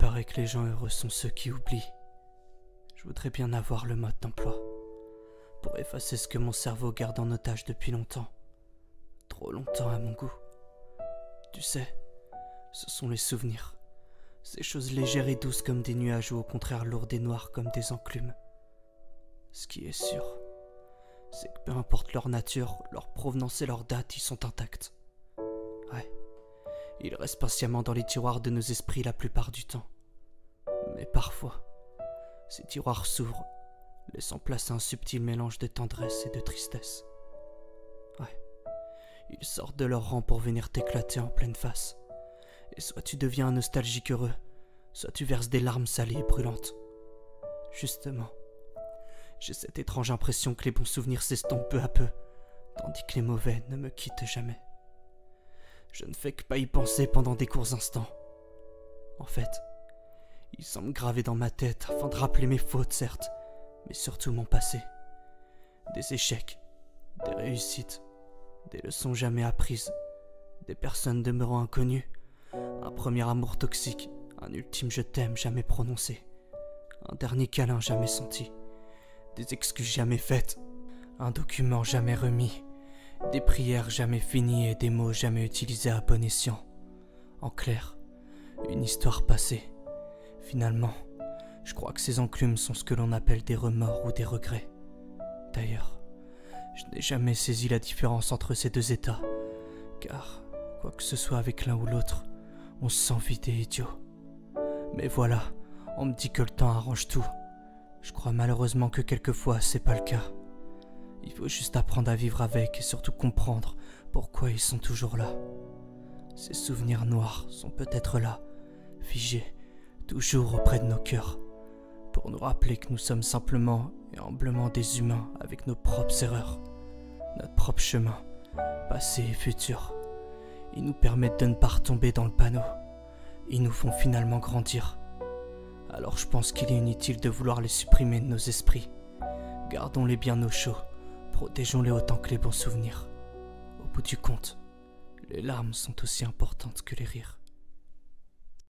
paraît que les gens heureux sont ceux qui oublient. Je voudrais bien avoir le mode d'emploi pour effacer ce que mon cerveau garde en otage depuis longtemps. Trop longtemps à mon goût. Tu sais, ce sont les souvenirs. Ces choses légères et douces comme des nuages ou au contraire lourdes et noires comme des enclumes. Ce qui est sûr, c'est que peu importe leur nature, leur provenance et leur date, ils sont intacts. Ouais, ils restent patiemment dans les tiroirs de nos esprits la plupart du temps. Mais parfois, ces tiroirs s'ouvrent, laissant place à un subtil mélange de tendresse et de tristesse. Ouais, ils sortent de leur rang pour venir t'éclater en pleine face. Et soit tu deviens un nostalgique heureux, soit tu verses des larmes salées et brûlantes. Justement, j'ai cette étrange impression que les bons souvenirs s'estompent peu à peu, tandis que les mauvais ne me quittent jamais. Je ne fais que pas y penser pendant des courts instants. En fait, ils semblent gravés dans ma tête afin de rappeler mes fautes, certes, mais surtout mon passé. Des échecs, des réussites, des leçons jamais apprises, des personnes demeurant inconnues, un premier amour toxique, un ultime je t'aime jamais prononcé, un dernier câlin jamais senti, des excuses jamais faites, un document jamais remis, des prières jamais finies et des mots jamais utilisés à bon escient. En clair, une histoire passée. Finalement, je crois que ces enclumes sont ce que l'on appelle des remords ou des regrets. D'ailleurs, je n'ai jamais saisi la différence entre ces deux états, car, quoi que ce soit avec l'un ou l'autre, on se sent vide et idiot. Mais voilà, on me dit que le temps arrange tout. Je crois malheureusement que quelquefois c'est pas le cas. Il faut juste apprendre à vivre avec et surtout comprendre pourquoi ils sont toujours là. Ces souvenirs noirs sont peut-être là, figés, toujours auprès de nos cœurs, pour nous rappeler que nous sommes simplement et humblement des humains avec nos propres erreurs, notre propre chemin, passé et futur. Ils nous permettent de ne pas retomber dans le panneau. Ils nous font finalement grandir. Alors je pense qu'il est inutile de vouloir les supprimer de nos esprits. Gardons-les bien au chaud, protégeons-les autant que les bons souvenirs. Au bout du compte, les larmes sont aussi importantes que les rires.